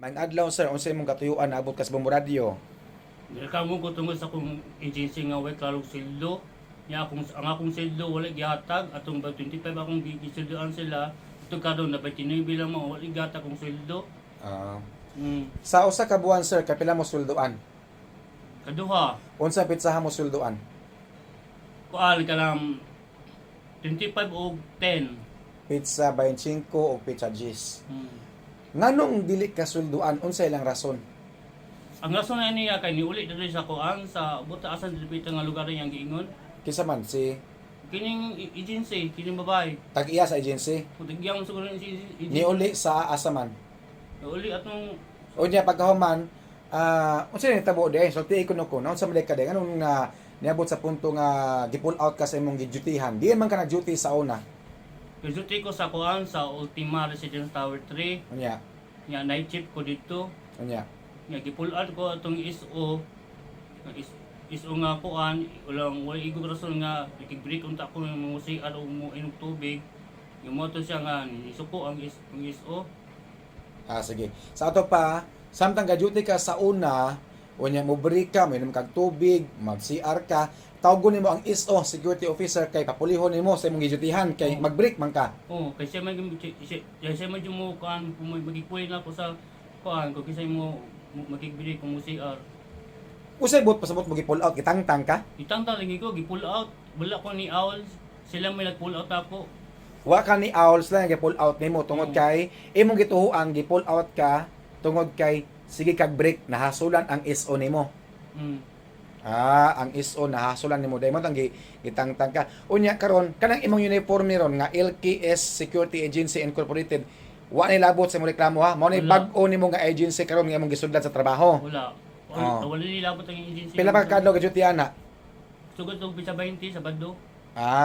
Maayong adlaw sir, unsay imong katuyuan naabot kas Bombo Radio? Kamo ko tungod sa akong agency nga way kalog sildo. Ang akong sildo wala gihatag atong 25 akong gisildoan sila. Ito karon na 29 bilang mo wala gihatag akong sildo. Ah, Mm. sa usa ka buwan sir, kapila mo sweldoan? Kaduha, Unsa pitsahan mo sweldoan? kuan ka lang 25 o 10. Pizza 25 o pizza G's. Mm. Nganong dili ka sweldoan? Unsay ilang rason? Ang rason na niya kay niuli dito sa kuan sa buta asan dito nga lugar yang giingon. Kinsa man si Kining agency, kining babae. tag-iya sa agency? Putigyang siguro ni agency. Niuli sa asaman. Uli atong Unya pagkahuman, unsay nitabo di? Sulti ikuno ko. Unsa man ka di? Anong niabot sa punto nga gi-pull out ka sa imong gidutihan? Di man ka nag-duty sa una. resulti ko sa kuan sa Ultima Residence Tower 3. Unya, Nga night shift ko dito. unya. Nga gipull out ko atong ISO. Nga ISO nga kuan, ulang wala igong rason nga nakig-break unta ko ng mga CR o mo inog tubig. Nga mo to siya nga isuko ang ISO. Sige. Sa ato pa, samtang ka-duty ka sa una, unya mo break ka, may kag tubig, mag-CR ka, tawgon nimo ang ISO, security officer, kay papulihon nimo sa imong gidutihan, kay Oh. mag-break man ka. Oh, kay siya man siya man yung mo kuan kung magikuy na ko sa kuan ko kisay mo magig-break kung mo CR. Usay bot pasabot mo gi-pull out, gitangtang ka. Itang lagi ko gi-pull out. Wala ko ni Owl. Sila may nag-pull out ako. Wa ka ni owls lang gi-pull out nimo tungod kay imong gituhuan gi-pull out ka tungod kay sige kag break nahasulan ang ISO nimo. Mm. Ang ISO nahasulan nimo dahil mo tang gitangtang ka. Unya karon kanang imong uniforme ron nga LKS Security Agency Incorporated. Wa ni labot sa imong reklamo ha. Mao ni Wala. bag-o nimo nga agency karon nga imong gisudlan sa trabaho. Wala. Oh. Wala nilabot ang agency. Pila pa ka kadlaw gadyo ana? Sugod tong pizza 20 sa Bado.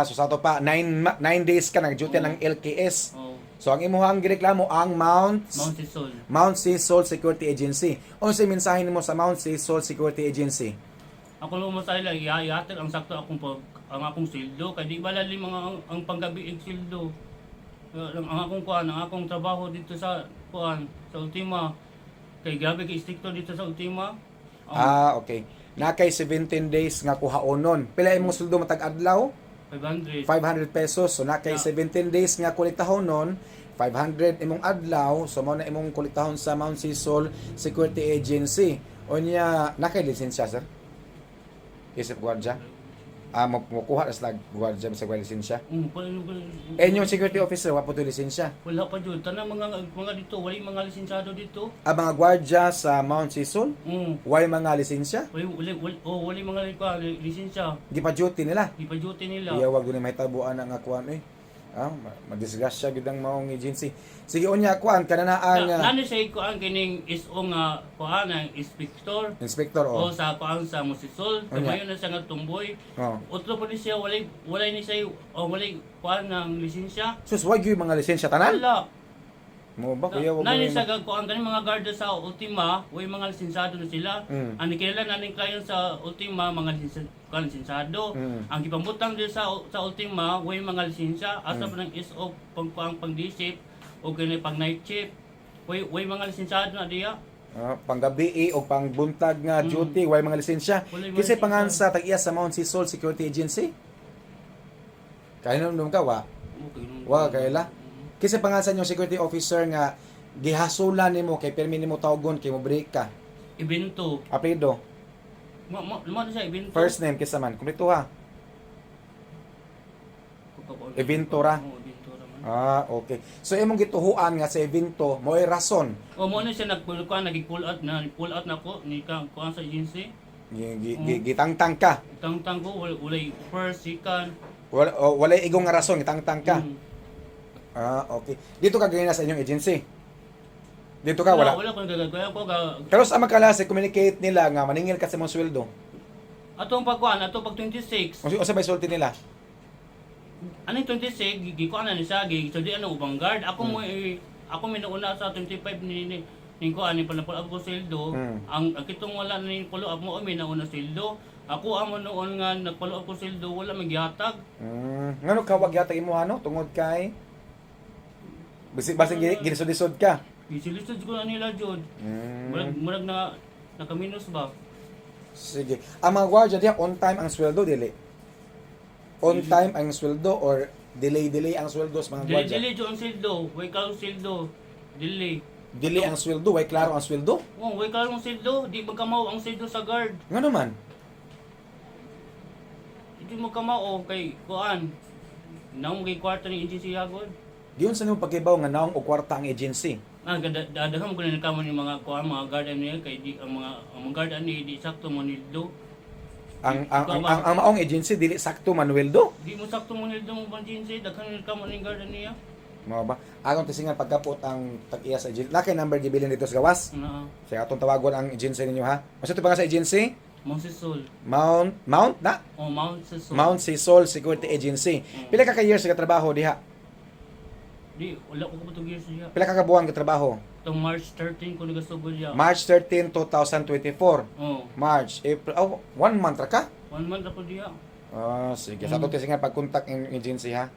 So sa to pa 9 days ka nag-duty Oo. ng LKS. Oh, So ang imong gireklamo ang Mount Sisol. Mount Sisol Security Agency. Unsay mensahe nimo sa Mount Sisol Security Agency? Ako lang mo sa ila ihatag ang sakto ang akong sildo kay di bala mga ang panggabi ig sildo. Ang akong kuan, ang akong trabaho dito sa kuan sa Ultima. Kay grabe kay stricto dito sa Ultima. Okay. Na kay 17 days nga kuhaonon. Pila imong sweldo matag adlaw? 500. 500 pesos. So na kay Yeah. 17 days nga kuliktahon nun, 500 imong adlaw, so mao na imong kuliktahon sa Mount Sisol Security Agency. Unya na kay lisensya sir? Isip gwardiya. Makuha na sa gwardiya sa lisensya. Yung security officer wa po to lisensya. Wala pa jud tanang mga dito, wala mga lisensyado dito. Mga gwardiya sa Mount Sisol, way mga lisensya, Wala mga lisensya. di pa duty nila. Di pa duty nila. Iya wag ni may tabuan nga kuan madisgrasya gid ang maong agency. Sige unya kuan kana ang Nano sa kuan kining ISO nga kuan ang inspector inspector o sa kuan sa Musisol. Oh, yeah. Kamayon na siya nga tumboy. Oh. Otro pa siya wala ni siya o wala kuan ng lisensya. Sus wag gyud mga lisensya tanan. Wala. Mo ba kuya wag Nani mo. sa kuan kani mga guarda sa Ultima, way mga lisensyado na sila. Mm. Ang kilala naning client sa Ultima mga lisensyado. Mm. Ang gipambutang din sa Ultima, way mga lisensya asa pa ng ISO pang day shift o kini pang night shift. Way mga lisensyado na diya. Panggabi o pangbuntag nga duty way mga lisensya. Wala mga Kasi lisensya. pangansa tag-iya sa Mount Sisol Security Agency. Kaya nung ka wa? Wa kaila. Kasi pangansa yung security officer nga gihasulan nimo kay permi nimo tawgon kay mo break ka. Evento. Apelyido, Mo siya evento. first name kisa man, kumpleto ha. Evento ra. Oo, evento ra man. Okay. So imong gituhuan nga sa evento mo'y rason. O mo na siya nag-pull out na ko ni kuan sa agency. Gitangtang ka. Tang ko walay first, second. Wala igong nga rason gitangtang ka. Mm. Okay. Dito ka ganyan sa inyong agency. Dito ka wala. Wala ko nagagaya ko Pero sa magkalase communicate nila nga maningil ka sa mong sweldo. atong pagkuan, atong pag 26. O sa may sulti nila. Ano yung 26, gikuan na ni siya, so di ano ubang guard. Ako minuuna sa 25 ni kuan ni panapol ako sildo. Ang kitong wala na ni follow up mo mi nauna sildo. Ako amo noon nga nagfollow up ko sildo, wala maghihatag. Ngano ka wag yata imo ano tungod kay basig ginisod-isod ka. Gisilisod ko na nila jud. Mm. Murag na nakaminus ba? Sige. Ang mga gwardiya diya, on time ang sweldo, dili? On time ang sweldo or delay ang sweldo sa mga gwardiya? Dili jud ang sildo, way ka ang sildo. Dili. Dili ang sweldo, way klaro ang sweldo? Oh, way ka ang sildo, di magkamaw ang sildo sa guard. Nga naman. Di magkamaw kay kuan. Naong kay kwarta ni agency hagod. Diyon sa nimo pagkibaw nga naong o kwarta ang agency. Dadahan ko na nakaman yung mga kuan mga guard niya kay di ang mga guard ani di sakto mo nildo. Ang maong agency dili sakto Manueldo. Di mo sakto mo nildo mo bang agency daghan nakaman ni guard niya. Mao ba? Agon tisingan pagkapot ang tag-iya sa agency. Lakay number gibilin dito sa gawas. Na Kaya atong tawagon ang agency ninyo ha. Masa ito pa nga sa agency? Mount Sisol. Mount na? Oh, Mount Sisol. Mount Sisol Security Agency. Pila ka years ka trabaho diha? Di wala ko katong years niya. Pila ka buwan ka trabaho? Tong March 13 ko nagasugod ya. March 13, 2024. Oh, March, April, 1 month ra ka? 1 month ako diya. Sige. Sa ito tisingan pag-contact ang agency ha.